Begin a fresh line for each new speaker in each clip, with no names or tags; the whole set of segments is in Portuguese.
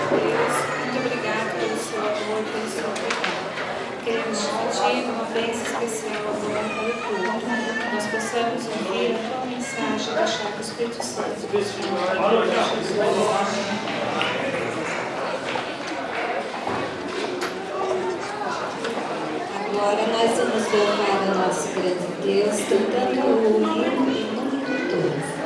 Deus, muito obrigada pelo seu amor, pelo seu cuidado. Queremos te pedir uma bênção especial agora para o culto. Que nós possamos ouvir a tua mensagem e deixar que o Espírito Santo nos
Agora nós vamos louvar o nosso grande Deus, cantando o hino de número 12.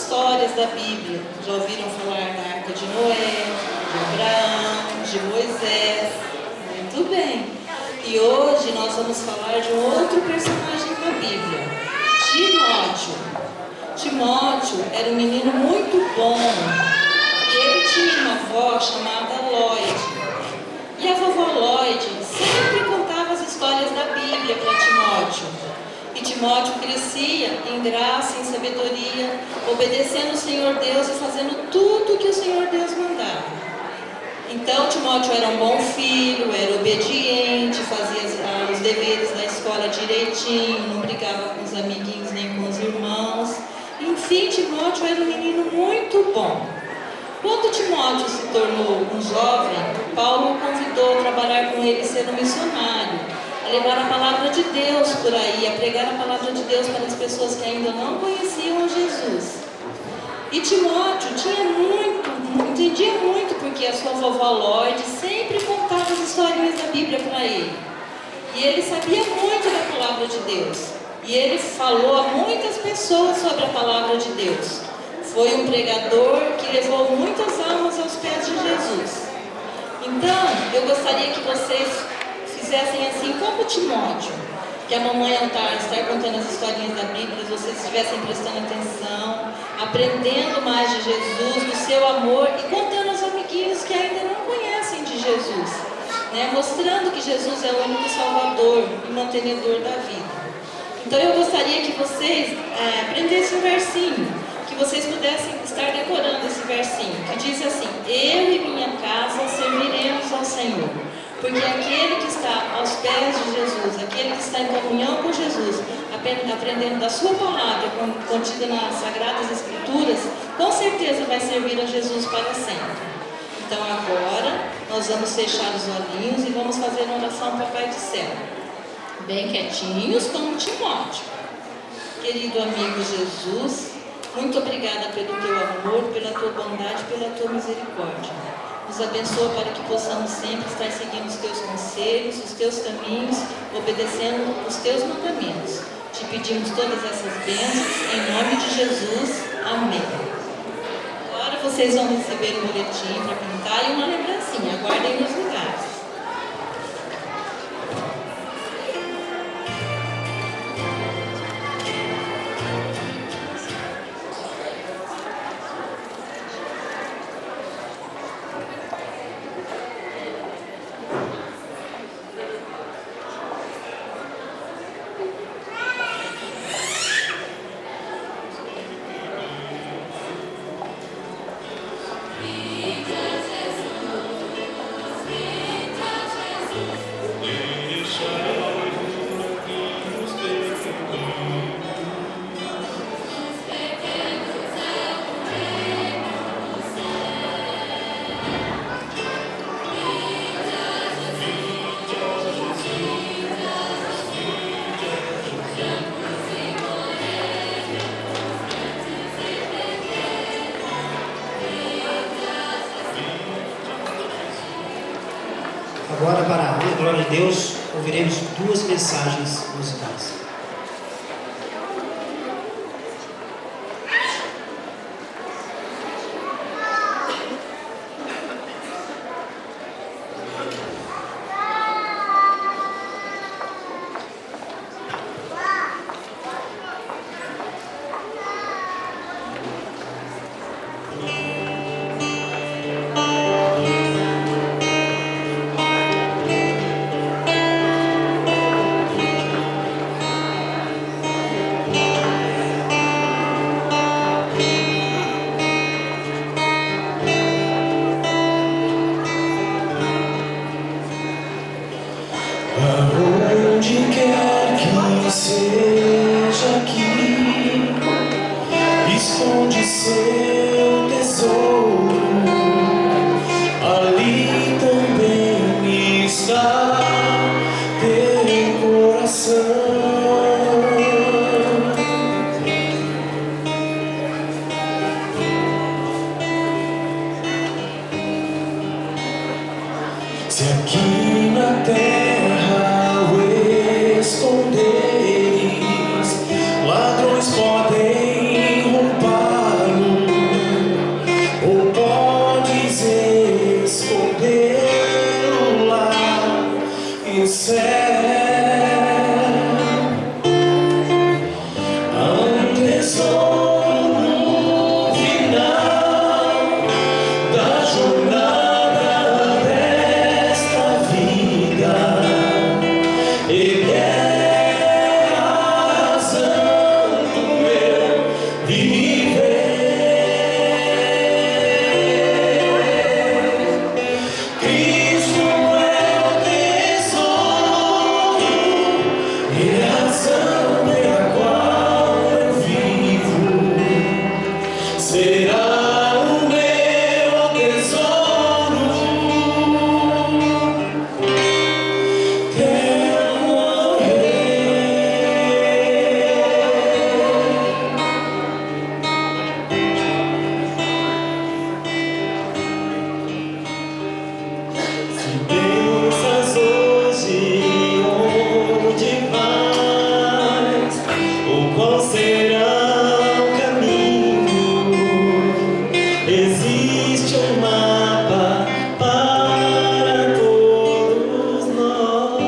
histórias da Bíblia. Já ouviram falar da Arca de Noé, de Abraão, de Moisés? Muito bem. E hoje nós vamos falar de um outro personagem da Bíblia, Timóteo. Timóteo era um menino muito bom e ele tinha uma avó chamada Lloyd. E a vovó Lloyd sempre contava as histórias da Bíblia para Timóteo. E Timóteo crescia em graça, em sabedoria, obedecendo o Senhor Deus e fazendo tudo o que o Senhor Deus mandava. Então Timóteo era um bom filho, era obediente, fazia os deveres da escola direitinho, não brigava com os amiguinhos nem com os irmãos. Enfim, Timóteo era um menino muito bom. Quando Timóteo se tornou um jovem, Paulo o convidou a trabalhar com ele sendo missionário, a levar a palavra de Deus por aí, a pregar a palavra de Deus para as pessoas que ainda não conheciam Jesus. E Timóteo entendia muito porque a sua vovó Lloyd sempre contava as historinhas da Bíblia para ele. E ele sabia muito da palavra de Deus. E ele falou a muitas pessoas sobre a palavra de Deus. Foi um pregador que levou muitas almas aos pés de Jesus. Então, eu gostaria que vocês fizessem assim como Timóteo, que a mamãe ao estar contando as historinhas da Bíblia, vocês estivessem prestando atenção, aprendendo mais de Jesus, do seu amor e contando aos amiguinhos que ainda não conhecem de Jesus, né? Mostrando que Jesus é o único Salvador e mantenedor da vida. Então eu gostaria que vocês aprendessem um versinho, que vocês pudessem estar decorando esse versinho, que diz assim: eu e minha casa serviremos ao Senhor. Porque aquele que está aos pés de Jesus, aquele que está em comunhão com Jesus, aprendendo da sua palavra contida nas Sagradas Escrituras, com certeza vai servir a Jesus para sempre. Então agora nós vamos fechar os olhinhos e vamos fazer uma oração ao Papai do Céu. Bem quietinhos como Timóteo. Querido amigo Jesus, muito obrigada pelo teu amor, pela tua bondade, pela tua misericórdia. Nos abençoa para que possamos sempre estar seguindo os teus conselhos, os teus caminhos, obedecendo os teus mandamentos. Te pedimos todas essas bênçãos, em nome de Jesus. Amém. Agora vocês vão receber um boletim para cantar e uma lembrancinha. Aguardem nos lugares.
Agora, para a glória de Deus, ouviremos duas mensagens musicais.
Aonde quer que seja aqui, esconde seu tesouro, ali também está teu coração. Se aqui na terra o esconderes, ladrões podem roubá-lo. Ele é a razão do meu viver. Cristo é o tesouro, Ele é a razão pela qual eu vivo. Será o meu tesouro até morrer. Se pensas hoje onde vais, ou qual será o caminho, existe um mapa para todos nós.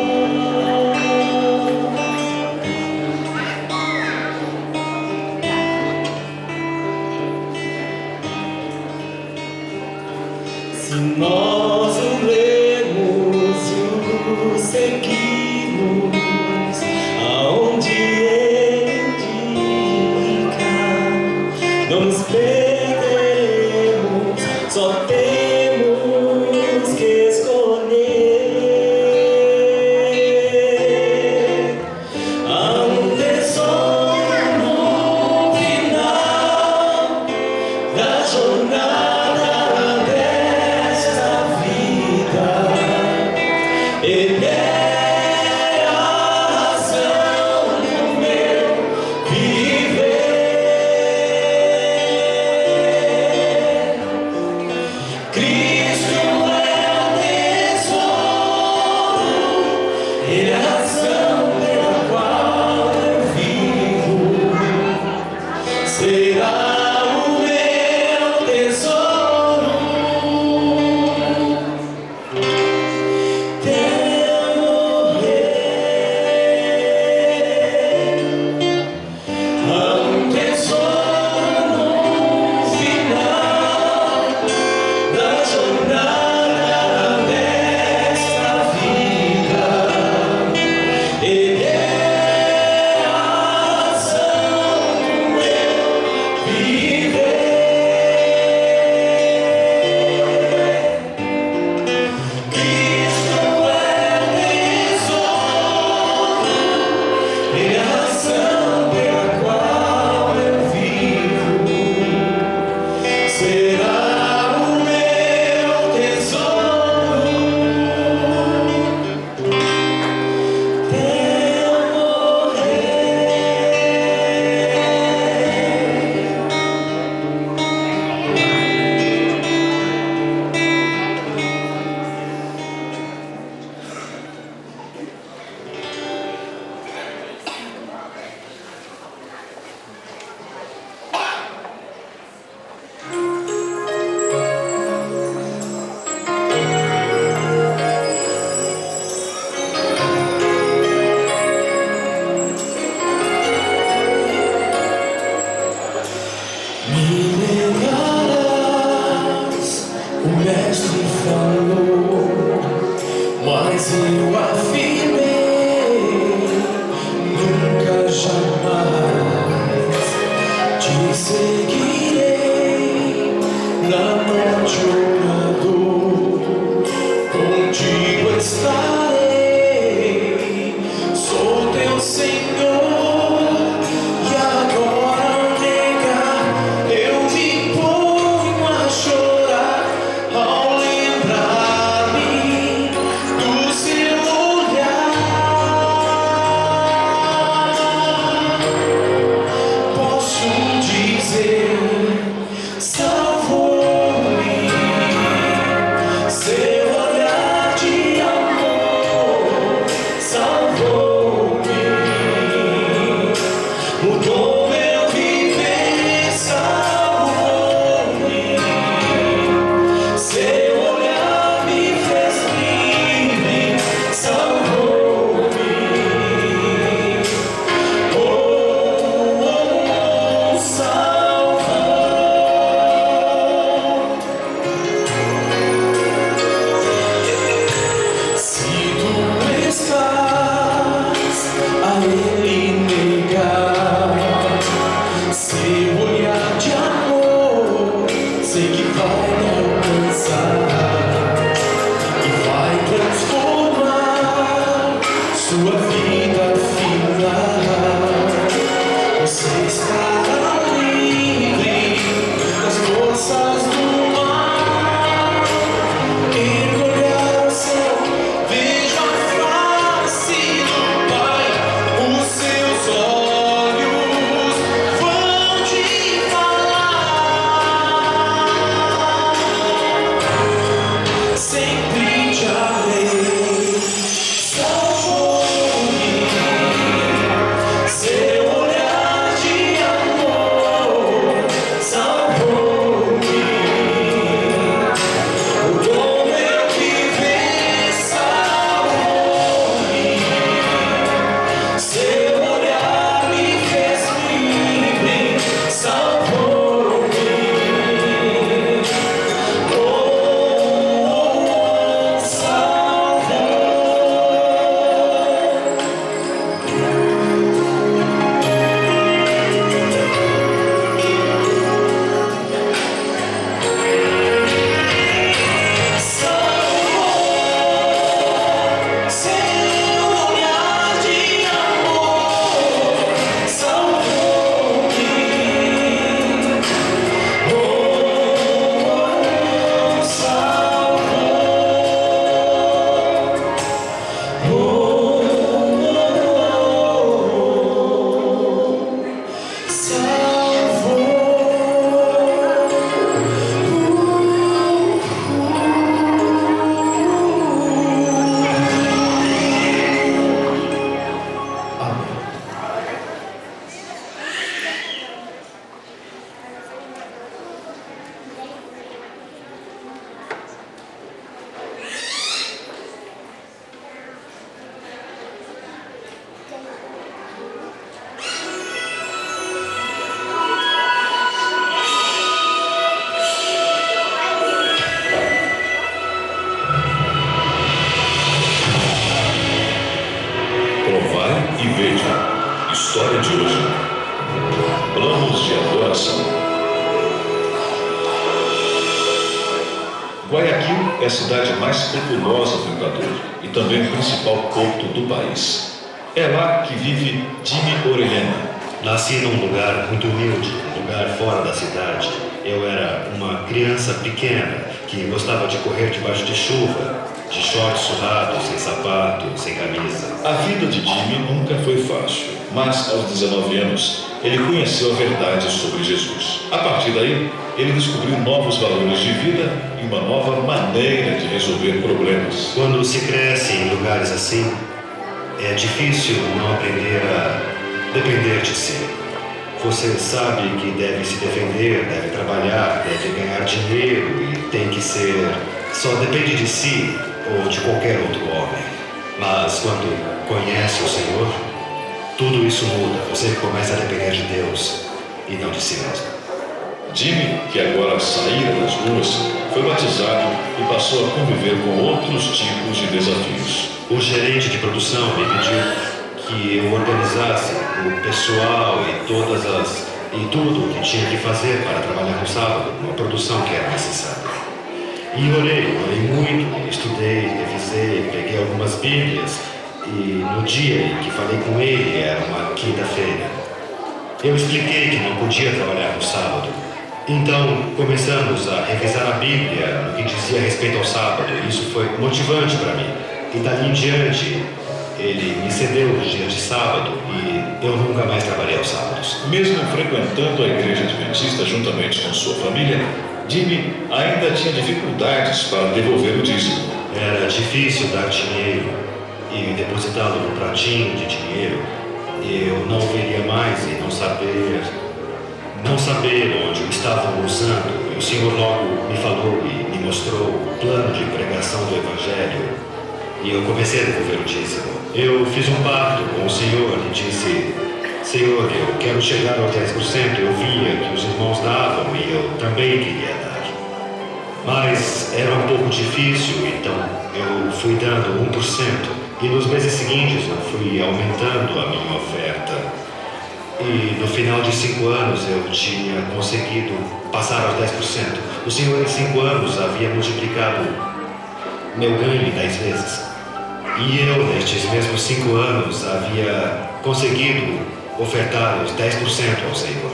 Se nós o lemos e o seguimos aonde Ele indica, não nos perderemos, só temos que escolher. Há um tesouro no final da jornada desta vida. Ele é a razão do meu viver. Cristo é o tesouro, Ele é a razão pela qual eu vivo. Será o meu tesouro até morrer. Há um tesouro no final da jornada desta vida.
e veja, história de hoje. Planos de adoração. Guayaquil é a cidade mais populosa do Equador e também o principal porto do país. É lá que vive Jimmy Orellana.
Nasci num lugar muito humilde, um lugar fora da cidade. Eu era uma criança pequena que gostava de correr debaixo de chuva, de shorts surrados, sem sapato, sem camisa.
A vida de Jimmy nunca foi fácil, mas aos 19 anos ele conheceu a verdade sobre Jesus. A partir daí, ele descobriu novos valores de vida e uma nova maneira de resolver problemas.
Quando se cresce em lugares assim, é difícil não aprender a depender de si. Você sabe que deve se defender, deve trabalhar, deve ganhar dinheiro e tem que ser... só depende de si ou de qualquer outro homem. Mas quando conhece o Senhor, tudo isso muda. Você começa a depender de Deus e não de si mesmo.
Jimmy, que agora saíra das ruas, foi batizado e passou a conviver com outros tipos de desafios.
O gerente de produção me pediu que eu organizasse o pessoal e tudo o que tinha que fazer para trabalhar no sábado, uma produção que era necessária. E orei muito, estudei, revisei, peguei algumas bíblias e no dia em que falei com ele, era uma quinta-feira, eu expliquei que não podia trabalhar no sábado. Então começamos a revisar a Bíblia no que dizia a respeito ao sábado. Isso foi motivante para mim. E dali em diante, ele me cedeu os dias de sábado e eu nunca mais trabalhei aos sábados.
Mesmo frequentando a igreja adventista juntamente com sua família, Jimmy ainda tinha dificuldades para devolver o dízimo.
Era difícil dar dinheiro e depositá-lo no pratinho de dinheiro. Eu não veria mais e não saber onde o estavam usando. O Senhor logo me falou e me mostrou o plano de pregação do Evangelho e eu comecei a devolver o dízimo. Eu fiz um pacto com o Senhor e disse: Senhor, eu quero chegar aos 10%. Eu via que os irmãos davam e eu também queria dar. Mas era um pouco difícil, então eu fui dando 1%. E nos meses seguintes eu fui aumentando a minha oferta. E no final de 5 anos eu tinha conseguido passar aos 10%. O Senhor em 5 anos havia multiplicado meu ganho em 10 vezes. E eu, nestes mesmos 5 anos, havia conseguido ofertar os 10% ao Senhor.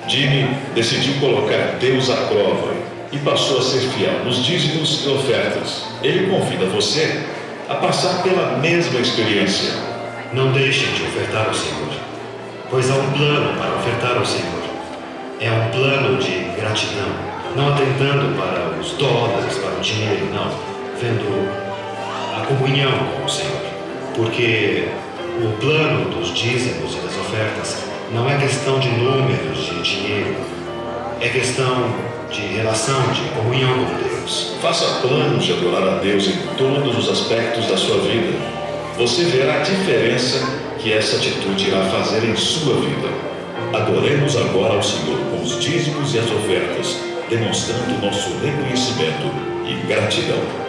Jimmy decidiu colocar Deus à prova e passou a ser fiel nos dízimos e ofertas. Ele convida você a passar pela mesma experiência.
Não deixem de ofertar ao Senhor, pois há um plano para ofertar ao Senhor. É um plano de gratidão, não atentando para os dólares, para o dinheiro, não, vendo a comunhão com o Senhor. Porque o plano dos dízimos e das ofertas não é questão de números, de dinheiro, é questão de relação, de comunhão com Deus.
Faça planos de adorar a Deus em todos os aspectos da sua vida. Você verá a diferença que essa atitude irá fazer em sua vida. Adoremos agora ao Senhor com os dízimos e as ofertas, demonstrando nosso reconhecimento e gratidão.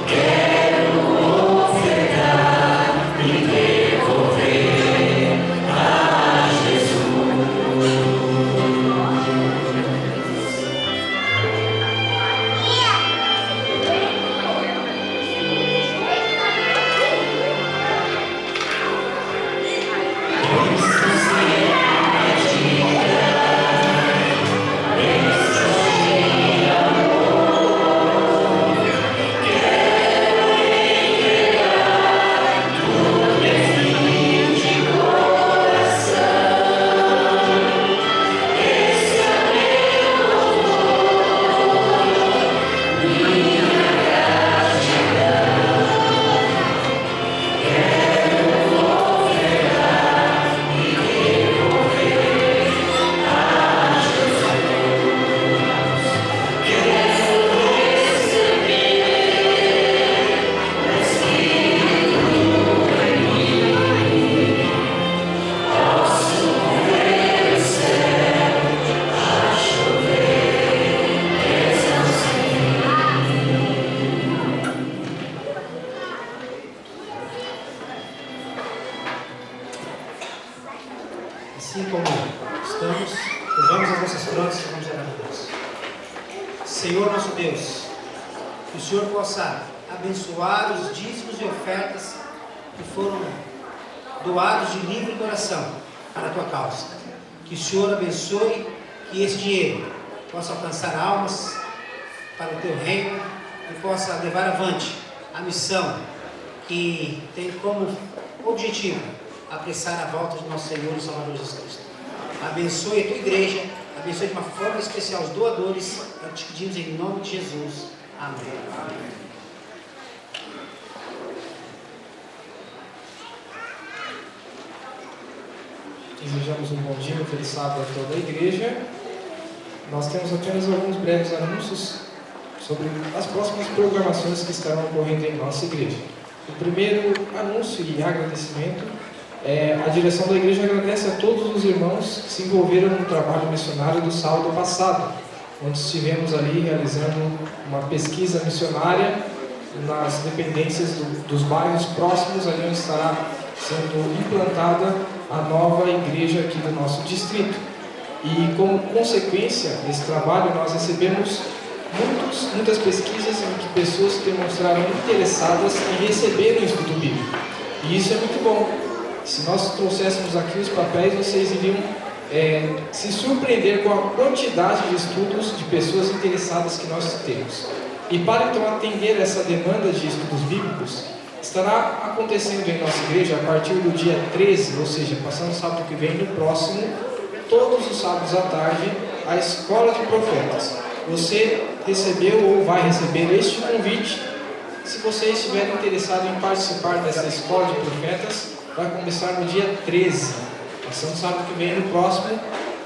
Quero ofertar, me
Assim como estamos, curvamos as nossas frontes e vamos orar a Deus. Senhor nosso Deus, que o Senhor possa abençoar os dízimos e ofertas que foram doados de livre coração para a tua causa. Que o Senhor abençoe, que esse dinheiro possa alcançar almas para o teu reino e possa levar avante a missão que tem como objetivo apressar a volta de nosso Senhor e Salvador Jesus Cristo. Abençoe a tua igreja, abençoe de uma forma especial os doadores. Nós te pedimos em nome de Jesus. Amém.
Desejamos um bom dia, um feliz sábado a toda a igreja. Nós temos apenas alguns breves anúncios sobre as próximas programações que estarão ocorrendo em nossa igreja. O primeiro anúncio e agradecimento é a direção da igreja agradece a todos os irmãos que se envolveram no trabalho missionário do sábado passado, onde estivemos ali realizando uma pesquisa missionária nas dependências dos bairros próximos, ali onde estará sendo implantada a nova igreja aqui do nosso distrito. E como consequência desse trabalho, nós recebemos muitas pesquisas em que pessoas se demonstraram interessadas em receber o estudo bíblico. E isso é muito bom. Se nós trouxéssemos aqui os papéis, vocês iriam se surpreender com a quantidade de estudos de pessoas interessadas que nós temos. E para então atender essa demanda de estudos bíblicos, estará acontecendo em nossa igreja a partir do dia 13, ou seja, passando o sábado que vem, no próximo, todos os sábados à tarde, a Escola de Profetas. Você recebeu ou vai receber este convite. Se você estiver interessado em participar dessa Escola de Profetas, vai começar no dia 13, passando sábado que vem, no próximo,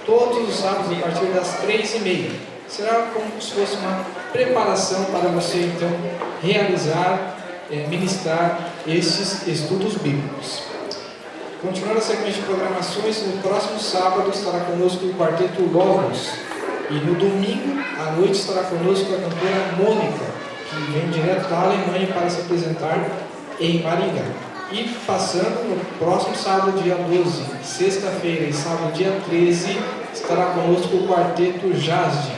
todos os sábados a partir das 3h30. Será como se fosse uma preparação para você então realizar, ministrar estes estudos bíblicos. Continuando a sequência de programações, no próximo sábado estará conosco o Quarteto Logos, e no domingo à noite estará conosco a cantora Mônica, que vem direto da Alemanha para se apresentar em Maringá. E passando no próximo sábado, dia 12, sexta-feira e sábado, dia 13, estará conosco o Quarteto Jazz,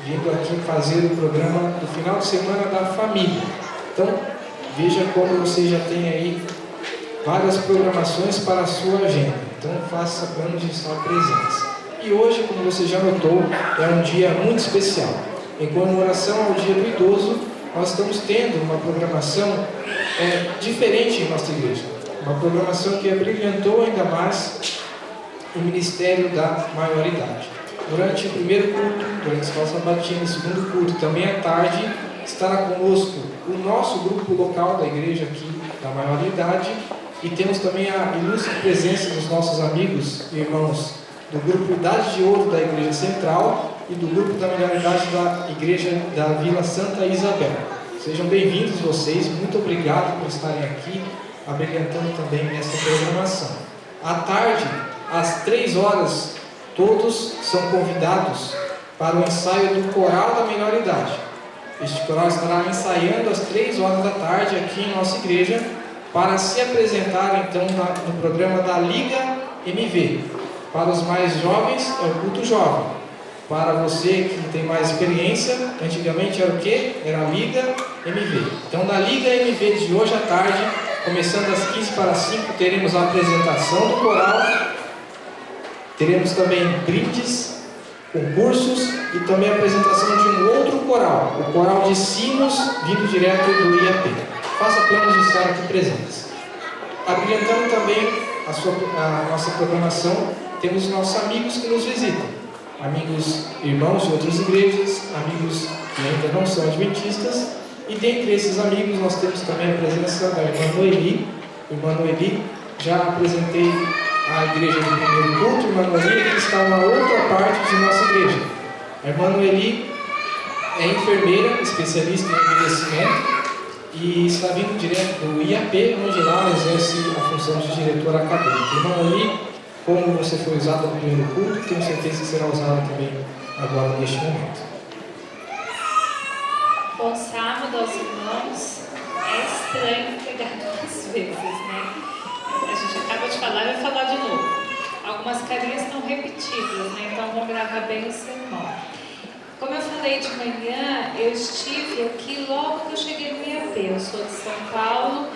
vindo aqui fazer o programa do final de semana da família. Então, veja como você já tem aí várias programações para a sua agenda. Então, faça plano de estar presentes. E hoje, como você já notou, é um dia muito especial. Em comemoração ao Dia do Idoso, nós estamos tendo uma programação diferente em nossa igreja. Uma programação que abrilhantou ainda mais o Ministério da Maioridade. Durante o primeiro culto, durante a escola sabatina, o segundo culto, também à tarde, estará conosco o nosso grupo local da igreja aqui da Maioridade, e temos também a ilustre presença dos nossos amigos e irmãos do grupo Idade de Ouro da Igreja Central e do grupo da Maioridade da Igreja da Vila Santa Isabel. Sejam bem-vindos vocês, muito obrigado por estarem aqui, abrilhantando também nesta programação. À tarde, às 3 horas, todos são convidados para o ensaio do Coral da Minoridade. Este coral estará ensaiando às 3 horas da tarde aqui em nossa igreja para se apresentar então no programa da Liga MV. Para os mais jovens é o culto jovem. Para você que tem mais experiência, antigamente era o quê? Era a Liga MV. Então na Liga MV de hoje à tarde, começando às 15:45, teremos a apresentação do coral. Teremos também brindes, concursos e também a apresentação de um outro coral, o coral de sinos vindo direto do IAP. Faça planos de estar aqui presentes. Abrilhantando também a nossa programação, temos nossos amigos que nos visitam. Amigos, irmãos de outras igrejas, amigos que ainda não são adventistas. E dentre esses amigos nós temos também a presença da irmã Noeli. Irmã Noeli, já apresentei a igreja do primeiro culto. Irmã Noeli, que está na outra parte de nossa igreja. A irmã Noeli é enfermeira, especialista em envelhecimento, e está vindo direto do IAP, onde lá exerce a função de diretora acadêmica. Irmã Noeli, como você foi usado no primeiro culto, tenho certeza que será usada também agora neste momento.
Bom sábado aos irmãos. É estranho pregar 2 vezes, né? A gente acaba de falar e vai falar de novo. Algumas algumas carinhas estão repetidas, né? Então vamos gravar bem o sermão. Como eu falei de manhã, eu estive aqui logo que eu cheguei no IAP. Eu sou de São Paulo.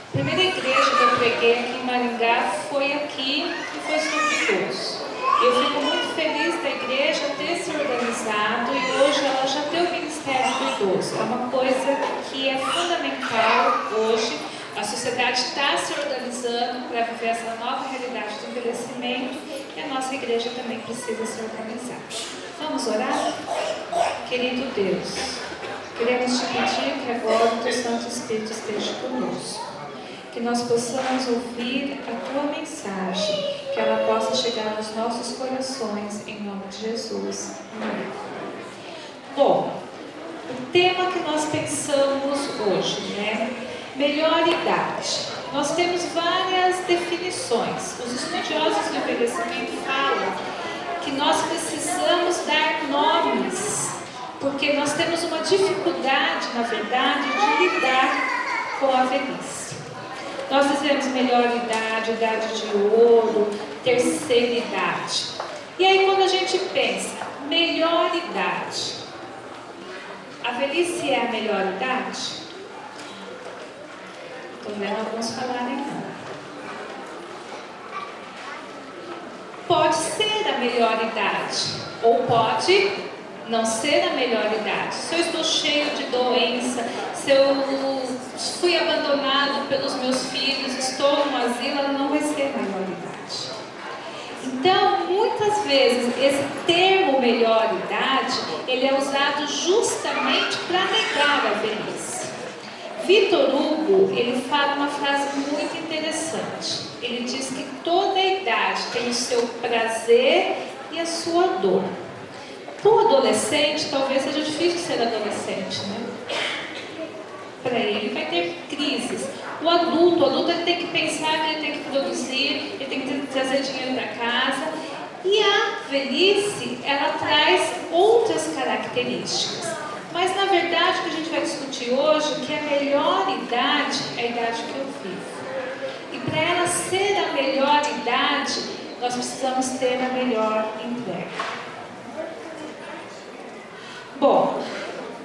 A primeira igreja que eu preguei aqui em Maringá foi aqui e foi sobre idoso. Eu fico muito feliz da igreja ter se organizado e hoje ela já tem o Ministério do Idoso. É uma coisa que é fundamental hoje. A sociedade está se organizando para viver essa nova realidade do envelhecimento e a nossa igreja também precisa se organizar. Vamos orar? Querido Deus, queremos te pedir que agora o teu Santo Espírito esteja conosco. Que nós possamos ouvir a tua mensagem, que ela possa chegar aos nossos corações, em nome de Jesus. Amém. Bom, o tema que nós pensamos hoje, né? Melhor idade. Nós temos várias definições. Os estudiosos do envelhecimento falam que nós precisamos dar nomes, porque nós temos uma dificuldade, na verdade, de lidar com a velhice. Nós dizemos melhor idade, idade de ouro, terceira idade. E aí quando a gente pensa, melhor idade, a velhice é a melhor idade? Estou vendo alguns falarem não. Pode ser a melhor idade, ou pode não ser a melhor idade. Se eu estou cheio de doença, se eu fui abandonado pelos meus filhos, estou no asilo, ela não vai ser a melhor idade. Então, muitas vezes, esse termo melhor idade, ele é usado justamente para negar a velhice. Victor Hugo, ele fala uma frase muito interessante. Ele diz que toda idade tem o seu prazer e a sua dor. Para o adolescente, talvez seja difícil ser adolescente, né? Para ele vai ter crises. O adulto ele tem que pensar que ele tem que produzir, ele tem que trazer dinheiro para casa. E a velhice, ela traz outras características. Mas, na verdade, o que a gente vai discutir hoje é que a melhor idade é a idade que eu vivo. E para ela ser a melhor idade, nós precisamos ter a melhor entrega. Bom,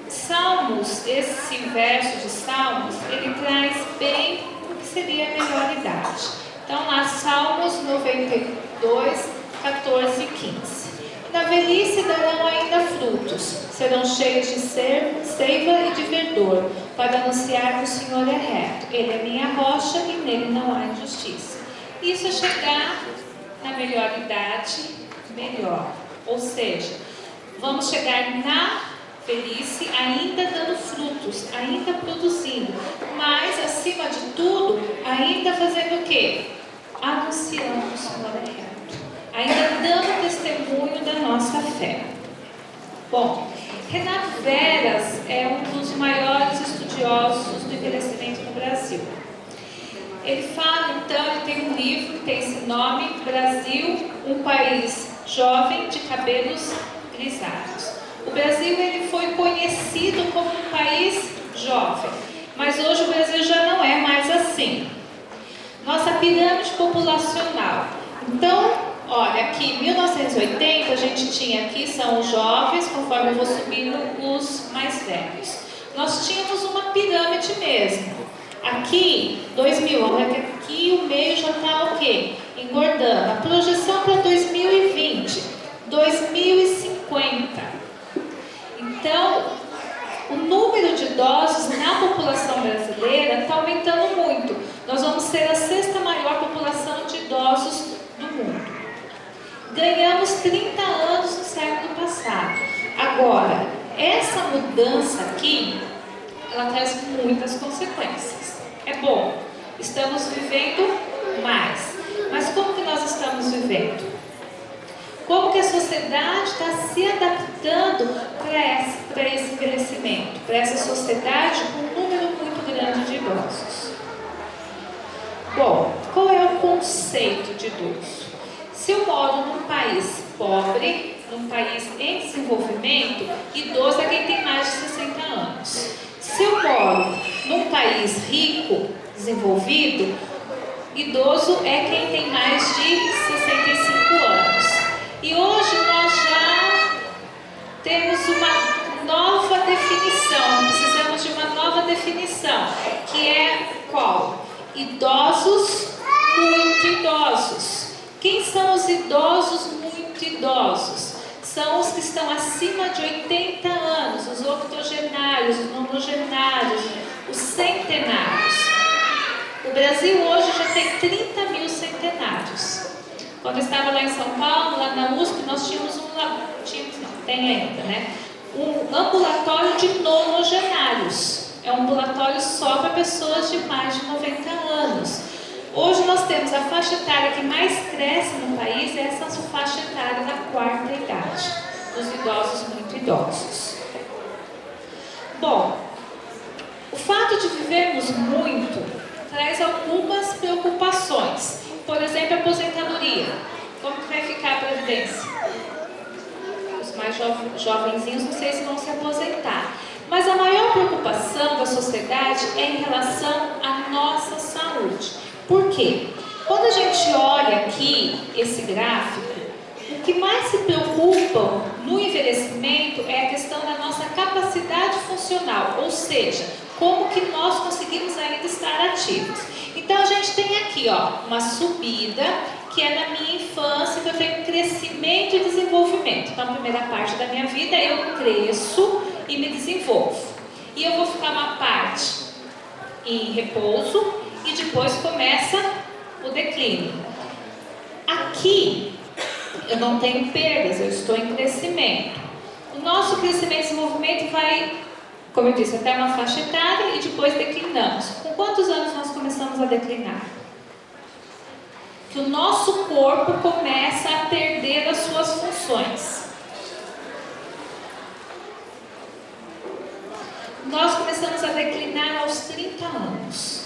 Salmos, esse verso de Salmos, ele traz bem o que seria a melhor idade. Então, lá, Salmos 92, 14 e 15. Na velhice darão ainda frutos, serão cheios de seiva e de verdor, para anunciar que o Senhor é reto. Ele é minha rocha e nele não há injustiça. Isso é chegar na melhor idade, melhor. Ou seja, vamos chegar na velhice ainda dando frutos, ainda produzindo, mas acima de tudo, ainda fazendo o quê? Anunciando que o Senhor é reto. Ainda dando testemunho da nossa fé. Bom, Renato Veras é um dos maiores estudiosos do envelhecimento no Brasil. Ele fala, então, ele tem um livro que tem esse nome, Brasil, um país jovem de cabelos grisalhos. O Brasil ele foi conhecido como um país jovem, mas hoje o Brasil já não é mais assim. Nossa pirâmide populacional. Então, olha, aqui em 1980 a gente tinha aqui, são os jovens, conforme eu vou subindo, os mais velhos. Nós tínhamos uma pirâmide mesmo. Aqui, 2000, olha que aqui o meio já está o quê? Engordando. A projeção para 2020, 2050. Então, o número de idosos na população brasileira está aumentando muito. Nós vamos ser a 6ª maior população de idosos do mundo. Ganhamos 30 anos no século passado. Agora, essa mudança aqui, ela traz muitas consequências. É bom, estamos vivendo mais. Mas como que nós estamos vivendo? Como que a sociedade está se adaptando para esse envelhecimento, para essa sociedade com um número muito grande de idosos? Bom, qual é o conceito de idoso? Se eu moro num país pobre, num país em desenvolvimento, idoso é quem tem mais de 60 anos. Se eu moro num país rico, desenvolvido, idoso é quem tem mais de 65 anos. definição, que é qual? Idosos, muito idosos. Quem são os idosos muito idosos? São os que estão acima de 80 anos, os octogenários, os nonogenários, os centenários. O Brasil hoje já tem 30 mil centenários. Quando eu estava lá em São Paulo, lá na USP, nós tínhamos tem ainda, né? Um ambulatório de nonogenários. É um ambulatório só para pessoas de mais de 90 anos. Hoje nós temos a faixa etária que mais cresce no país, é essa faixa etária da quarta idade, dos idosos muito idosos. Bom, o fato de vivermos muito traz algumas preocupações. Por exemplo, a aposentadoria. Como que vai ficar a previdência? Os mais jovenzinhos não sei se vão se aposentar. Mas a maior preocupação da sociedade é em relação à nossa saúde. Por quê? Quando a gente olha aqui esse gráfico, o que mais se preocupa no envelhecimento é a questão da nossa capacidade funcional, ou seja, como que nós conseguimos ainda estar ativos. Então a gente tem aqui, ó, uma subida que é na minha infância, que eu tenho crescimento e desenvolvimento. Então a primeira parte da minha vida eu cresço e me desenvolvo. E eu vou ficar uma parte em repouso e depois começa o declínio. Aqui eu não tenho perdas, eu estou em crescimento. O nosso crescimento e desenvolvimento vai, como eu disse, até uma faixa etária e depois declinamos. Com quantos anos nós começamos a declinar? Que o nosso corpo começa a perder as suas funções. Nós começamos a declinar aos 30 anos.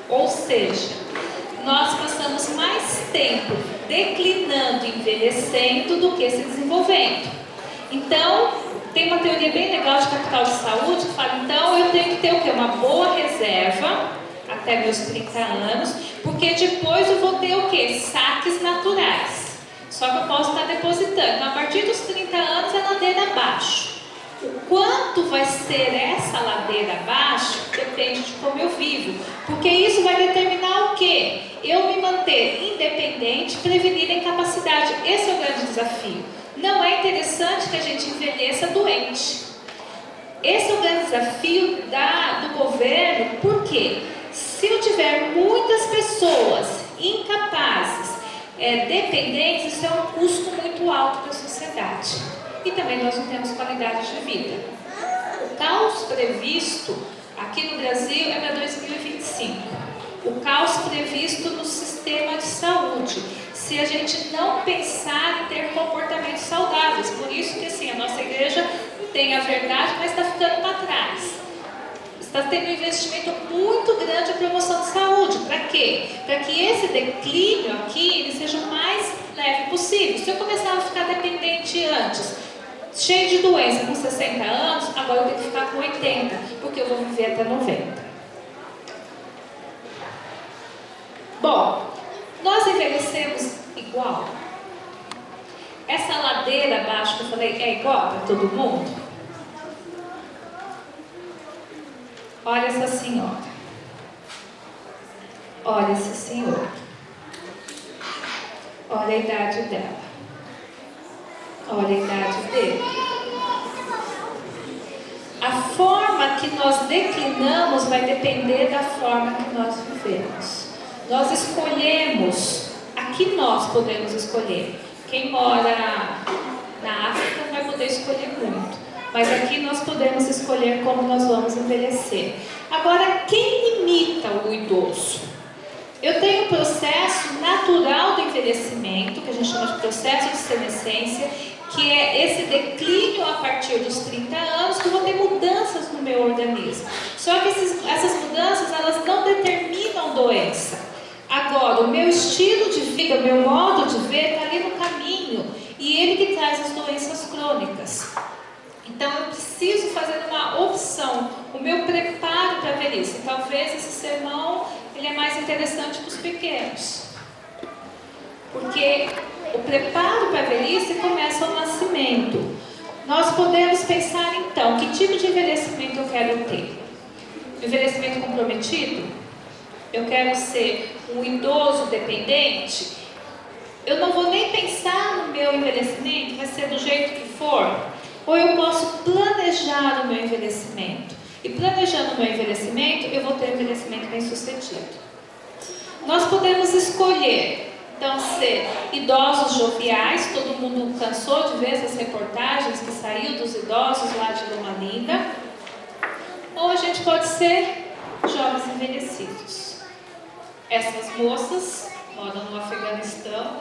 Ou seja, nós passamos mais tempo declinando e envelhecendo do que se desenvolvendo. Então, tem uma teoria bem legal de capital de saúde que fala, então eu tenho que ter o quê? Uma boa reserva até meus 30 anos, porque depois eu vou ter o quê? Saques naturais. Só que eu posso estar depositando. Então, a partir dos 30 anos é ladeira abaixo. O quanto vai ser essa ladeira abaixo depende de como eu vivo, porque isso vai determinar o quê? Eu me manter independente, prevenir a incapacidade. Esse é o grande desafio. Não é interessante que a gente envelheça doente. Esse é o grande desafio do governo, porque se eu tiver muitas pessoas incapazes, dependentes, isso é um custo muito alto para a sociedade. E também nós não temos qualidade de vida. O caos previsto aqui no Brasil é para 2025. O caos previsto no sistema de saúde, se a gente não pensar em ter comportamentos saudáveis. Por isso que assim, a nossa igreja tem a verdade, mas está ficando para trás. Está tendo um investimento muito grande em promoção de saúde. Para quê? Para que esse declínio aqui ele seja o mais leve possível. Se eu começar a ficar dependente antes, cheio de doença com 60 anos, agora eu tenho que ficar com 80, porque eu vou viver até 90. Bom, nós envelhecemos igual. Essa ladeira abaixo que eu falei é igual para todo mundo? Olha essa senhora. Olha esse senhor. Olha a idade dela. Olha a idade dele. A forma que nós declinamos vai depender da forma que nós vivemos. Nós escolhemos, aqui nós podemos escolher. Quem mora na África não vai poder escolher muito, mas aqui nós podemos escolher como nós vamos envelhecer. Agora, quem imita o idoso? Eu tenho um processo natural do envelhecimento, que a gente chama de processo de senescência, que é esse declínio a partir dos 30 anos, que eu vou ter mudanças no meu organismo. Só que essas mudanças, elas não determinam doença. Agora, o meu estilo de vida, o meu modo de ver está ali no caminho, e ele que traz as doenças crônicas. Então, eu preciso fazer uma opção, o meu preparo para a velhice. Talvez esse sermão ele é mais interessante para os pequenos, porque o preparo para a velhice começa ao nascimento. Nós podemos pensar então, que tipo de envelhecimento eu quero ter? envelhecimento comprometido? Eu quero ser um idoso dependente? Eu não vou nem pensar no meu envelhecimento, vai ser do jeito que for? Ou eu posso planejar o meu envelhecimento? E planejando o meu envelhecimento, eu vou ter um envelhecimento bem sucedido. Nós podemos escolher, então, ser idosos joviais, todo mundo cansou de ver essas reportagens que saíram dos idosos lá de Loma Linda, ou a gente pode ser jovens envelhecidos. Essas moças moram no Afeganistão,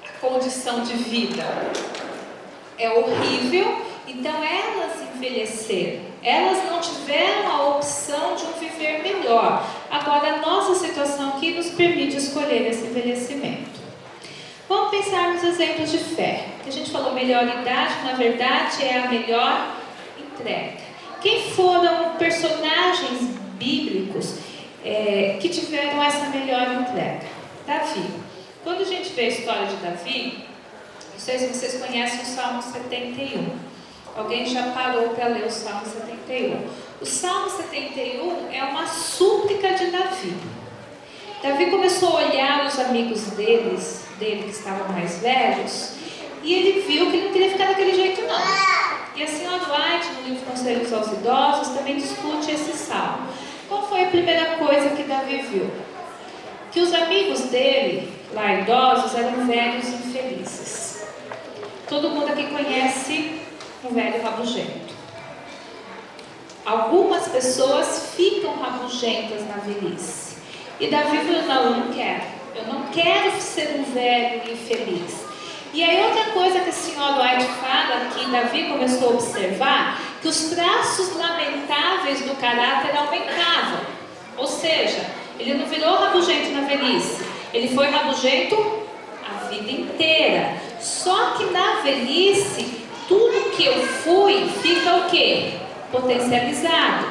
a condição de vida é horrível, então elas envelheceram, elas não tiveram a opção de um viver melhor. Agora a nossa situação aqui nos permite escolher esse envelhecimento. Vamos pensar nos exemplos de fé. Que a gente falou, melhor idade, na verdade é a melhor entrega. Quem foram personagens bíblicos que tiveram essa melhor entrega? Davi. Quando a gente vê a história de Davi, não sei se vocês conhecem o Salmo 71. Alguém já parou para ler o Salmo 71? O Salmo 71 é uma súplica de Davi. Davi começou a olhar os amigos dele que estavam mais velhos, e ele viu que ele não queria ficar daquele jeito não. E a senhora White, no livro Conselhos aos Idosos, também discute esse salmo. Qual foi a primeira coisa que Davi viu? Que os amigos dele, lá idosos, eram velhos infelizes. Todo mundo aqui conhece um velho rabugento. Algumas pessoas ficam rabugentas na velhice. E Davi falou, não, eu não quero. Eu não quero ser um velho infeliz. E aí outra coisa que a senhora White fala, que Davi começou a observar, que os traços lamentáveis do caráter aumentavam. Ou seja, ele não virou rabugento na velhice. Ele foi rabugento a vida inteira. Só que na velhice, tudo que eu fui fica o quê? Potencializado.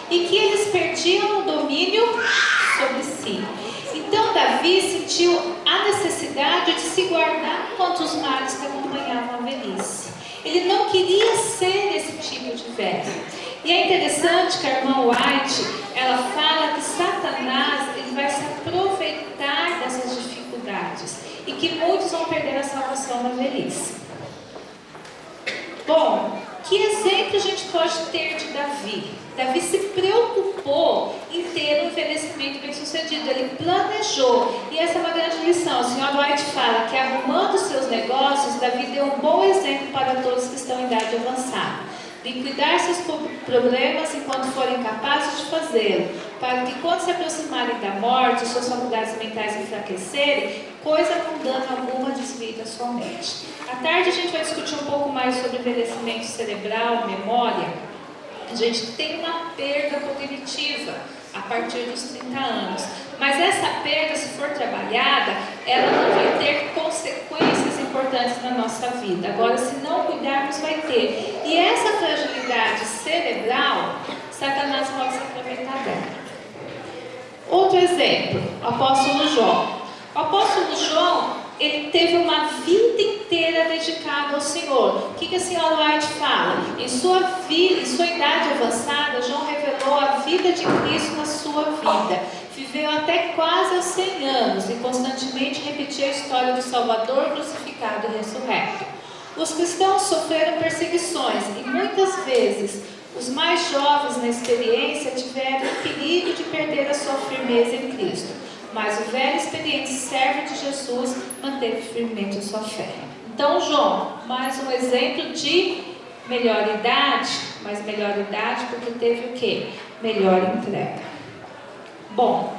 E que eles perdiam o domínio sobre si. Então Davi sentiu a necessidade de se guardar contra os males que acompanhavam a velhice. Ele não queria ser esse tipo de velho. E é interessante que a irmã White, ela fala que Satanás ele vai se aproveitar dessas dificuldades e que muitos vão perder a salvação na velhice. Bom, que exemplo a gente pode ter de Davi? Davi se preocupou em ter um envelhecimento bem sucedido, ele planejou, e essa é uma grande lição. A senhora White fala que arrumando seus negócios, Davi deu um bom exemplo para todos que estão em idade avançada. Liquidar seus problemas enquanto forem capazes de fazê-lo, para que quando se aproximarem da morte, suas faculdades mentais enfraquecerem, coisa mundana alguma desvie da sua mente. À tarde a gente vai discutir um pouco mais sobre envelhecimento cerebral, memória. A gente tem uma perda cognitiva a partir dos 30 anos. Mas essa perda, se for trabalhada, ela não vai ter consequências importantes na nossa vida. Agora, se não cuidarmos, vai ter. E essa fragilidade cerebral, Satanás pode se aproveitar dela. Outro exemplo, o apóstolo João. O apóstolo João, ele teve uma vida inteira dedicada ao Senhor. O que a senhora White fala? Em sua idade avançada, João revelou a vida de Cristo na sua vida. Viveu até quase aos 100 anos e constantemente repetia a história do Salvador crucificado e ressurreto. Os cristãos sofreram perseguições e muitas vezes os mais jovens na experiência tiveram o perigo de perder a sua firmeza em Cristo. Mas o velho experiente servo de Jesus manteve firmemente a sua fé. Então, João, mais um exemplo de melhor idade, mas melhor idade porque teve o quê? Melhor entrega. Bom,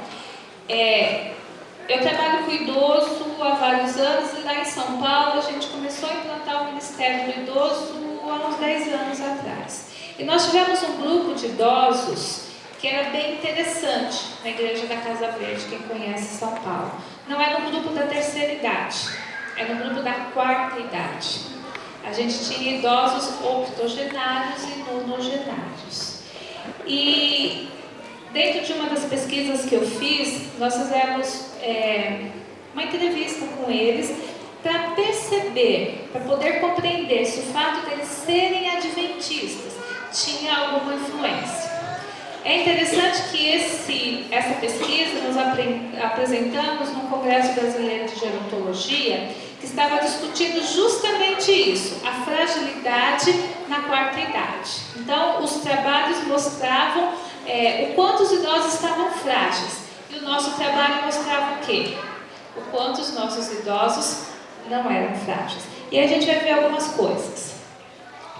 eu trabalho com idoso há vários anos e lá em São Paulo a gente começou a implantar o Ministério do Idoso há uns 10 anos atrás. E nós tivemos um grupo de idosos que era bem interessante na Igreja da Casa Verde, quem conhece São Paulo. Não é no grupo da terceira idade, é no grupo da quarta idade. A gente tinha idosos octogenários e nonogenários. E dentro de uma das pesquisas que eu fiz, nós fizemos uma entrevista com eles para perceber, para poder compreender se o fato deles serem adventistas tinha alguma influência. É interessante que essa pesquisa nós apresentamos no Congresso Brasileiro de Gerontologia, que estava discutindo justamente isso, a fragilidade na quarta idade. Então, os trabalhos mostravam o quanto os idosos estavam frágeis. E o nosso trabalho mostrava o quê? O quanto os nossos idosos não eram frágeis. E aí a gente vai ver algumas coisas.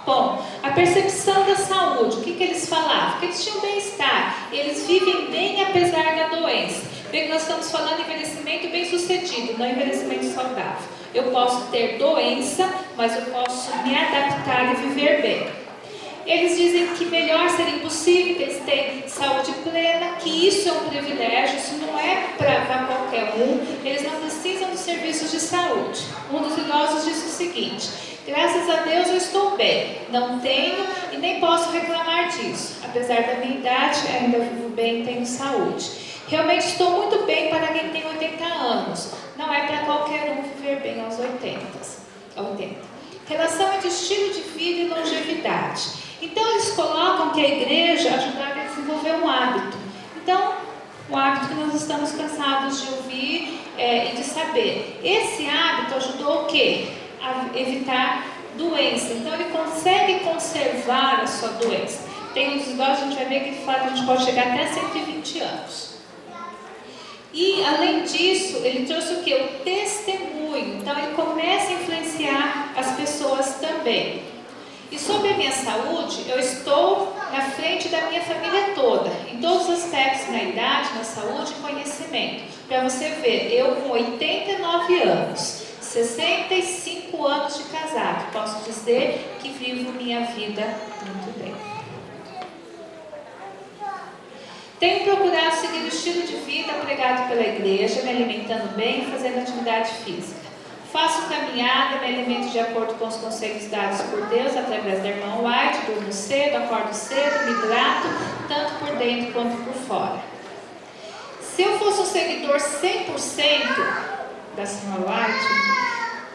Bom, a percepção da saúde, o que eles falavam? Que eles tinham bem-estar, eles vivem bem apesar da doença. Vê que nós estamos falando de envelhecimento bem-sucedido, não envelhecimento saudável. Eu posso ter doença, mas eu posso me adaptar e viver bem. Eles dizem que melhor seria impossível, que eles têm saúde plena, que isso é um privilégio, isso não é para qualquer um, eles não precisam dos serviços de saúde. Um dos idosos disse o seguinte: graças a Deus eu estou bem, não tenho e nem posso reclamar disso. Apesar da minha idade, ainda vivo bem e tenho saúde. Realmente estou muito bem para quem tem 80 anos. Não é para qualquer um viver bem aos 80. Relação entre estilo de vida e longevidade. Então eles colocam que a igreja ajudaria a desenvolver um hábito. Então, um hábito que nós estamos cansados de ouvir e de saber. Esse hábito ajudou o quê? A evitar doença. Então ele consegue conservar a sua doença. Tem uns idosos, a gente vai ver que ele fala que a gente pode chegar até 120 anos. E além disso, ele trouxe o quê? O testemunho. Então ele começa a influenciar as pessoas também. E sobre a minha saúde, eu estou na frente da minha família toda, em todos os aspectos, na idade, na saúde e conhecimento. Para você ver, eu com 89 anos, 65 anos de casado, posso dizer que vivo minha vida muito bem. Tenho procurado seguir o estilo de vida pregado pela igreja, me alimentando bem e fazendo atividade física. Faço caminhada, me alimento de acordo com os conselhos dados por Deus através da irmã White, durmo cedo, acordo cedo, me hidrato, tanto por dentro quanto por fora. Se eu fosse um seguidor 100% da senhora White,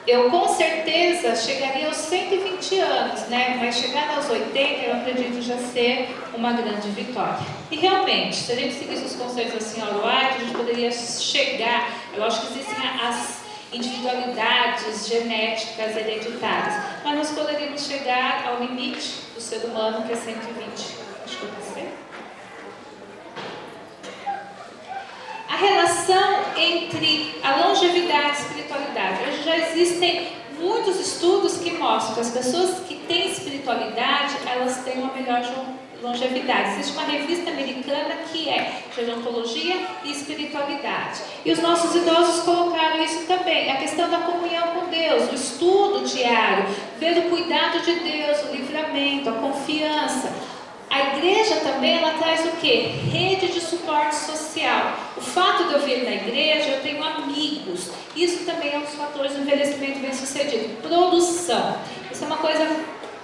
eu com certeza chegaria aos 120 anos, né? Mas chegando aos 80, eu acredito já ser uma grande vitória. E realmente, se a gente seguisse os conselhos da senhora White, a gente poderia chegar, é lógico que existem as individualidades genéticas hereditárias, mas nós poderíamos chegar ao limite do ser humano, que é 120. Acho que eu passei. A relação entre a longevidade e a espiritualidade. Hoje já existem muitos estudos que mostram que as pessoas que têm espiritualidade, elas têm uma melhor longevidade. Existe uma revista americana que é Gerontologia e Espiritualidade. E os nossos idosos colocaram isso também, a questão da comunhão com Deus, o estudo diário, ver o cuidado de Deus, o livramento, a confiança. A igreja também, ela traz o quê? Rede de suporte social. O fato de eu vir na igreja, eu tenho amigos. Isso também é um dos fatores do envelhecimento bem-sucedido. Produção. Isso é uma coisa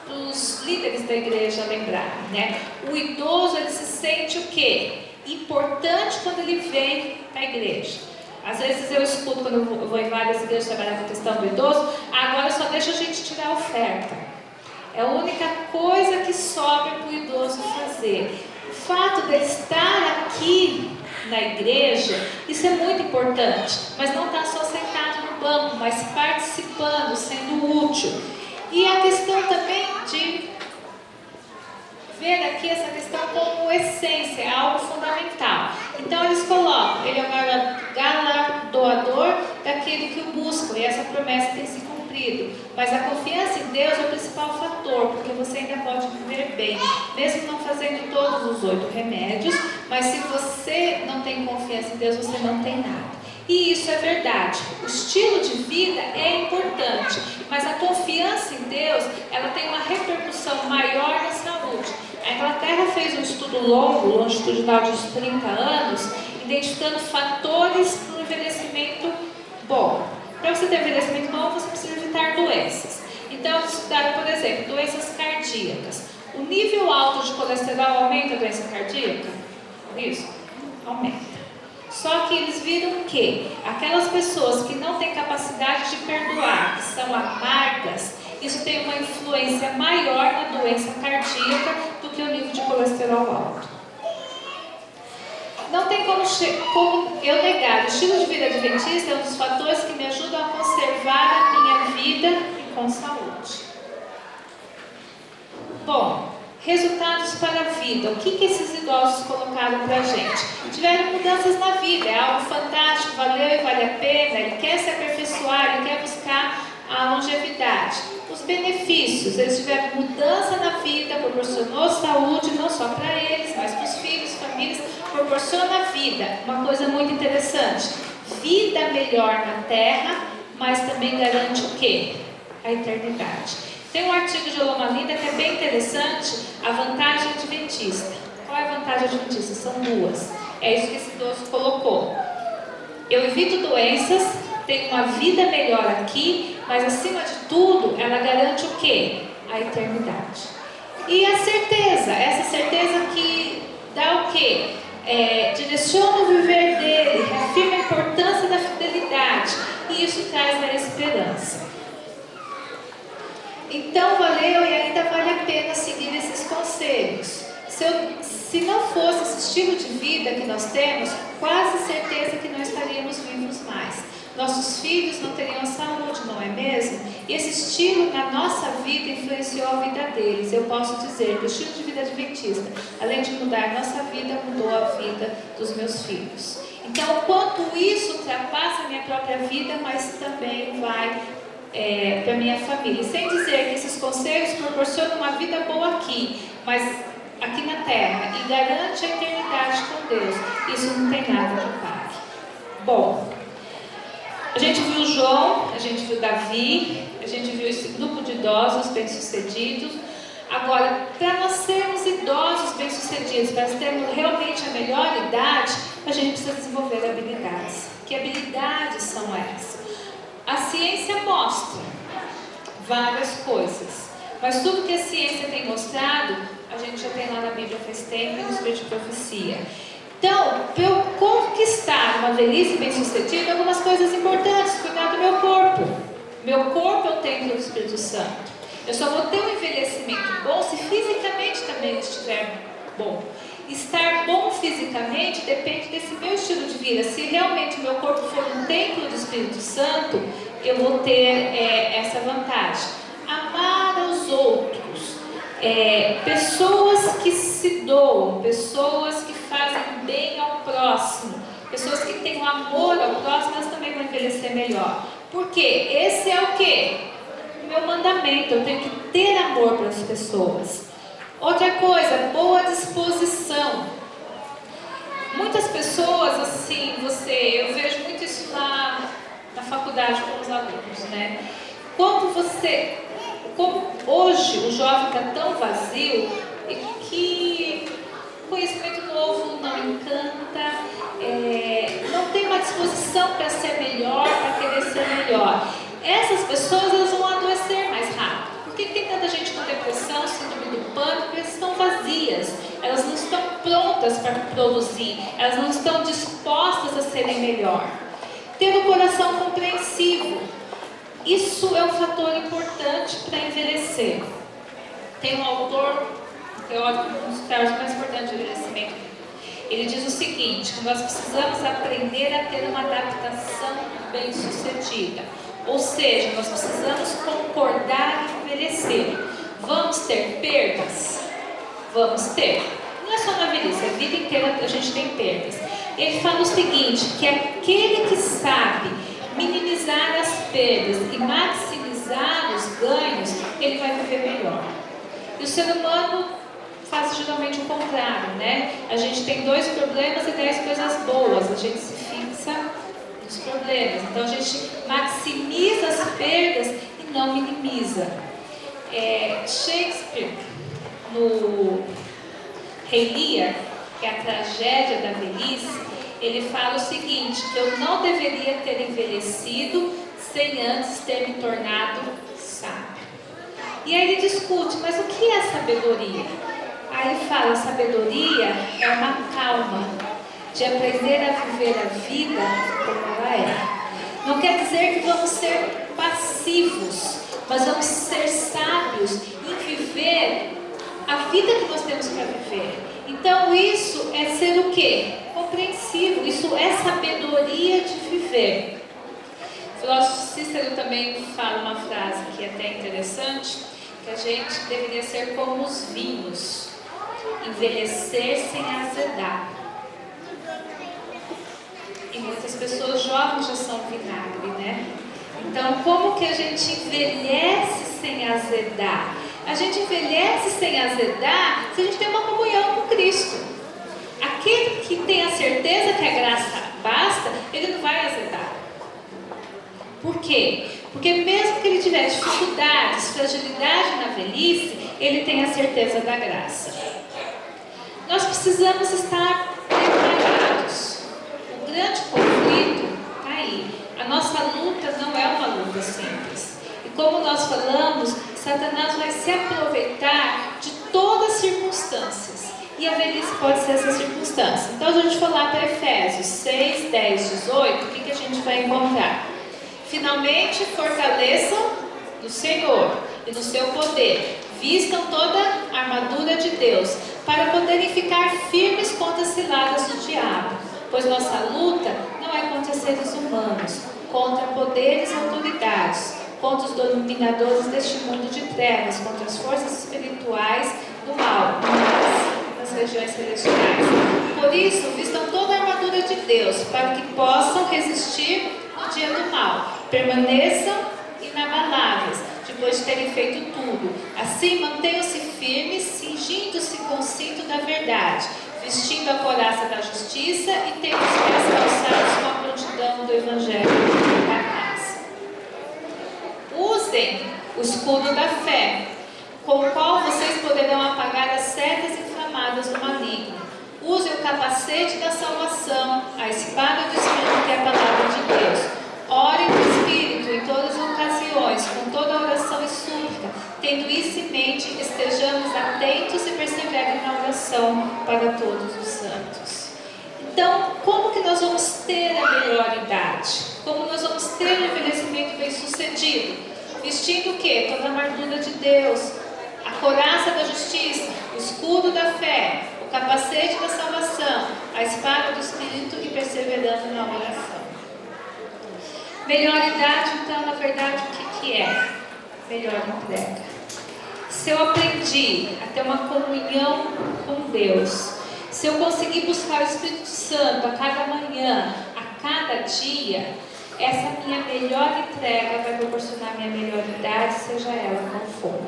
os líderes da igreja lembrarem, né? O idoso, ele se sente o quê? Importante quando ele vem na igreja. Às vezes eu escuto, quando eu vou em várias igrejas trabalhar com a questão do idoso, agora só deixa a gente tirar a oferta. É a única coisa que sobra para o idoso fazer. O fato de ele estar aqui na igreja, isso é muito importante, mas não está só sentado no banco, mas participando, sendo útil. E a questão também de ver aqui essa questão como essência, é algo fundamental. Então eles colocam, ele é o galardoador daquele que o busca, e essa promessa tem se cumprido. Mas a confiança em Deus é o principal fator, porque você ainda pode viver bem, mesmo não fazendo todos os 8 remédios, mas se você não tem confiança em Deus, você não tem nada. E isso é verdade. O estilo de vida é importante, mas a confiança em Deus, ela tem uma repercussão maior na saúde. A Inglaterra fez um estudo longo, longitudinal de uns 30 anos, identificando fatores para o envelhecimento bom. Para você ter envelhecimento bom, você precisa evitar doenças. Então, eles estudaram, por exemplo, doenças cardíacas. O nível alto de colesterol aumenta a doença cardíaca? Isso? Aumenta. Só que eles viram que aquelas pessoas que não têm capacidade de perdoar, que são amargas, isso tem uma influência maior na doença cardíaca do que o nível de colesterol alto. Não tem como eu negar. O estilo de vida adventista é um dos fatores que me ajudam a conservar a minha vida com saúde. Bom, resultados para a vida. O que esses idosos colocaram para a gente? Tiveram mudanças na vida, é algo fantástico, valeu e vale a pena. Ele quer se aperfeiçoar, ele quer buscar a longevidade. Os benefícios, eles tiveram mudança na vida, proporcionou saúde, não só para eles, mas para os filhos, famílias, proporciona vida. Uma coisa muito interessante, vida melhor na Terra, mas também garante o quê? A eternidade. Tem um artigo de Loma Linda que é bem interessante, a vantagem adventista. Qual é a vantagem adventista? São duas. É isso que esse idoso colocou. Eu evito doenças, tenho uma vida melhor aqui, mas acima de tudo, ela garante o quê? A eternidade. E a certeza, essa certeza que dá o quê? Direciona o viver dele, reafirma a importância da fidelidade, e isso traz a esperança. Então valeu e ainda vale a pena seguir esses conselhos. Se não fosse esse estilo de vida que nós temos, quase certeza que não estaríamos vivos mais. Nossos filhos não teriam saúde, não é mesmo? E esse estilo na nossa vida influenciou a vida deles. Eu posso dizer que o estilo de vida adventista, além de mudar a nossa vida, mudou a vida dos meus filhos. Então, o quanto isso ultrapassa a minha própria vida, mas também vai para a minha família. Sem dizer que esses conselhos proporcionam uma vida boa aqui, mas aqui na Terra, e garante a eternidade com Deus. Isso não tem nada que pague. Bom, a gente viu João, a gente viu Davi, a gente viu esse grupo de idosos bem-sucedidos. Agora, para nós sermos idosos bem-sucedidos, para termos realmente a melhor idade, a gente precisa desenvolver habilidades. Que habilidades são essas? A ciência mostra várias coisas, mas tudo que a ciência tem mostrado, a gente já tem lá na Bíblia faz tempo e no Espírito de Profecia. Então, para eu conquistar uma velhice bem-sucedida, algumas coisas importantes: cuidar do meu corpo. Meu corpo é o templo do Espírito Santo. Eu só vou ter um envelhecimento bom se fisicamente também estiver bom. Estar bom fisicamente depende desse meu estilo de vida. Se realmente o meu corpo for um templo do Espírito Santo, eu vou ter essa vantagem. Amar aos outros, pessoas que se doam, pessoas que fazem bem ao próximo, pessoas que têm um amor ao próximo, elas também vão envelhecer melhor. Porque esse é o quê? O meu mandamento. Eu tenho que ter amor para as pessoas. Outra coisa, boa disposição. Muitas pessoas, assim, eu vejo muito isso na faculdade com os alunos, né? Como hoje o jovem está tão vazio e que conhecimento novo não encanta, não tem uma disposição para ser melhor, para querer ser melhor. Essas pessoas, elas vão adoecer mais rápido. Por que tem tanta gente com depressão, síndrome do pânico? Porque elas estão vazias, elas não estão prontas para produzir, elas não estão dispostas a serem melhor. Ter um coração compreensivo, isso é um fator importante para envelhecer. Tem um autor, teórico, um dos teóricos mais importantes do envelhecimento. Ele diz o seguinte, que nós precisamos aprender a ter uma adaptação bem-sucedida. Ou seja, nós precisamos concordar em envelhecer. Vamos ter perdas? Vamos ter. Não é só na velhice, a vida inteira a gente tem perdas. Ele fala o seguinte, que aquele que sabe minimizar as perdas e maximizar os ganhos, ele vai viver melhor. E o ser humano faz geralmente o contrário, né? A gente tem 2 problemas e 10 coisas boas, a gente se fixa nos problemas. Então a gente maximiza as perdas e não minimiza. Shakespeare, no Rei Lear, que é a tragédia da velhice, ele fala o seguinte, que eu não deveria ter envelhecido sem antes ter me tornado sábio. E aí ele discute, mas o que é sabedoria? Aí ele fala, sabedoria é uma calma de aprender a viver a vida como ela é. Não quer dizer que vamos ser passivos, mas vamos ser sábios em viver a vida que nós temos para viver. Então isso é ser o quê? Compreensivo, isso é sabedoria de viver. O filósofo Cícero também fala uma frase que é até interessante, que a gente deveria ser como os vinhos, envelhecer sem azedar. E muitas pessoas jovens já são vinagre, né? Então, como que a gente envelhece sem azedar? A gente envelhece sem azedar se a gente tem uma comunhão com Cristo. Aquele que tem a certeza que a graça basta, ele não vai azedar. Por quê? Porque mesmo que ele tiver dificuldades, fragilidade na velhice, ele tem a certeza da graça. Nós precisamos estar preparados. O grande conflito está aí. A nossa luta não é uma luta simples. E como nós falamos, Satanás vai se aproveitar de todas as circunstâncias. E a velhice pode ser essa circunstância. Então, se a gente for lá para Efésios 6, 10, 18, o que a gente vai encontrar? Finalmente, fortaleçam no Senhor e no seu poder. Vistam toda a armadura de Deus, para poderem ficar firmes contra as ciladas do diabo. Pois nossa luta não é contra seres humanos, contra poderes e autoridades, contra os dominadores deste mundo de trevas, contra as forças espirituais do mal, nas regiões celestiais. Por isso, vistam toda a armadura de Deus, para que possam resistir no dia do mal. Permaneçam inabaláveis, depois de terem feito tudo. Assim, mantenham-se firmes, cingindo-se com o cinto da verdade, vestindo a couraça da justiça e tendo os pés calçados com a prontidão do Evangelho da paz. Usem o escudo da fé, com o qual vocês poderão apagar as setas inflamadas do maligno. Usem o capacete da salvação, a espada do Espírito, que é a palavra de Deus. Orem no Espírito em todas as ocasiões, com toda oração e súplica. Tendo isso em mente, estejamos atentos e perseverem na oração para todos os santos. Então, como que nós vamos ter a melhor idade? Como nós vamos ter um envelhecimento bem sucedido? Vestindo o quê? Toda a armadura de Deus, a couraça da justiça, o escudo da fé, o capacete da salvação, a espada do Espírito e perseverando na oração. Melhor idade, então, na verdade, o que é? Melhor entrega. Se eu aprendi a ter uma comunhão com Deus, se eu conseguir buscar o Espírito Santo a cada manhã, a cada dia, essa minha melhor entrega vai proporcionar a minha melhor idade, seja ela qual for.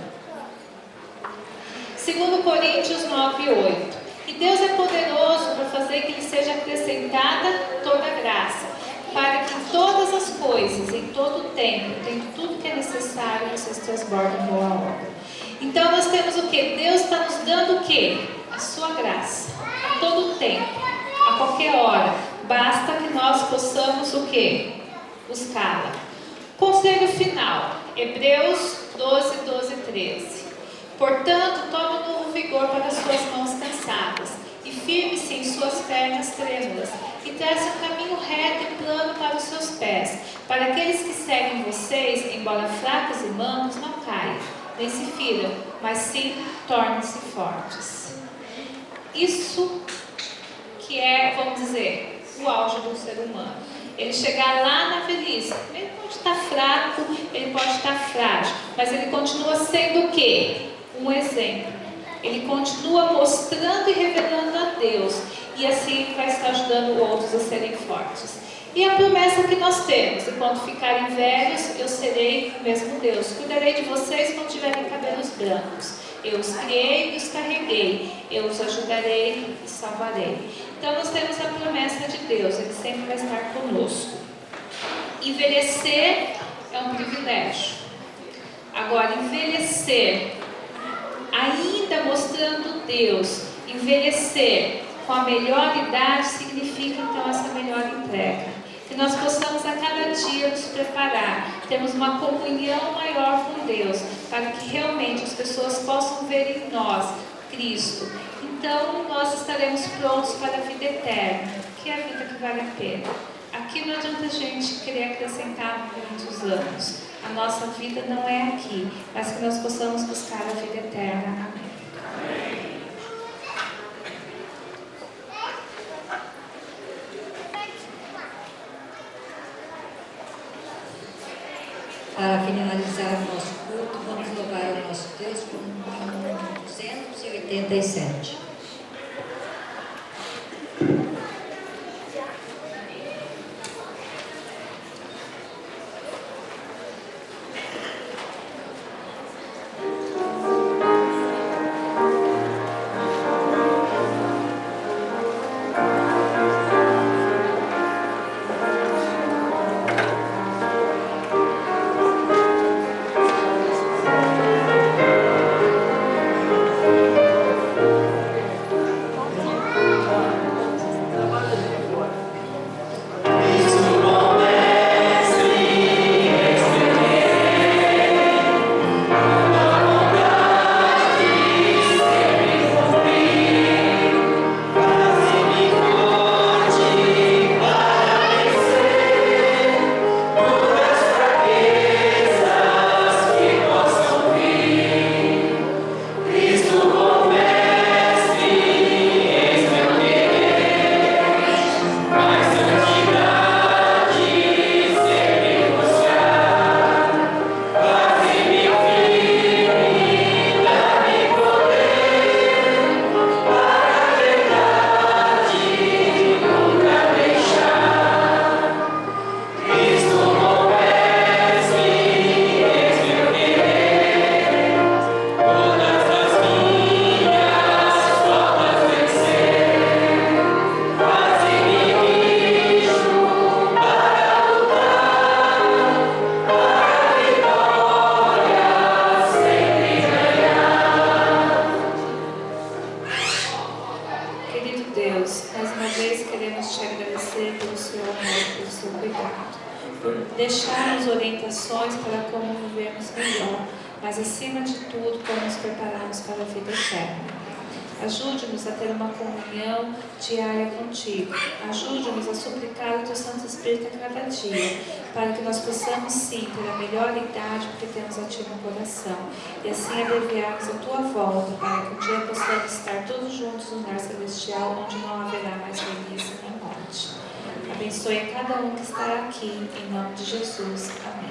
2 Coríntios 9, 8. E Deus é poderoso para fazer que lhe seja acrescentada toda a graça, para que em todas as coisas, em todo o tempo, tendo tudo que é necessário, vocês transbordem boa obra. Então nós temos o que? Deus está nos dando o que? A sua graça, a todo o tempo, a qualquer hora. Basta que nós possamos o que? Buscá-la. Conselho final, Hebreus 12, 12, 13. Portanto, tome um novo vigor para as suas mãos cansadas, e firme-se em suas pernas trêmulas, e trace um caminho reto e plano para os seus pés, para aqueles que seguem vocês, embora fracos e mancos, não caiam, nem se firam, mas sim tornem-se fortes. Isso que é, vamos dizer, o auge do ser humano. Ele chegar lá na velhice, ele pode estar fraco, ele pode estar frágil, mas ele continua sendo o quê? Um exemplo. Ele continua mostrando e revelando a Deus, e assim vai estar ajudando outros a serem fortes. E a promessa que nós temos: enquanto ficarem velhos, eu serei o mesmo Deus. Cuidarei de vocês quando tiverem cabelos brancos. Eu os criei e os carreguei. Eu os ajudarei e salvarei. Então nós temos a promessa de Deus, Ele sempre vai estar conosco. Envelhecer é um privilégio. Agora, envelhecer ainda mostrando Deus, envelhecer com a melhor idade, significa então essa melhor entrega. Que nós possamos a cada dia nos preparar, termos uma comunhão maior com Deus, para que realmente as pessoas possam ver em nós Cristo. Então nós estaremos prontos para a vida eterna, que é a vida que vale a pena. Aqui não adianta a gente querer acrescentar muitos anos. A nossa vida não é aqui, mas que nós possamos buscar a vida eterna. Amém.
Para finalizar o nosso culto, vamos louvar o nosso Deus com o número 287.
Deixar-nos orientações para como vivermos melhor, mas acima de tudo, como nos prepararmos para a vida eterna. Ajude-nos a ter uma comunhão diária contigo. Ajude-nos a suplicar o teu Santo Espírito a cada dia, para que nós possamos sim ter a melhor idade porque temos a ti no coração, e assim abreviarmos a tua volta, para que um dia possamos estar todos juntos no lar celestial, onde não haverá mais velhice nem morte. Abençoe a cada um que está aqui, em nome de Jesus. Amém.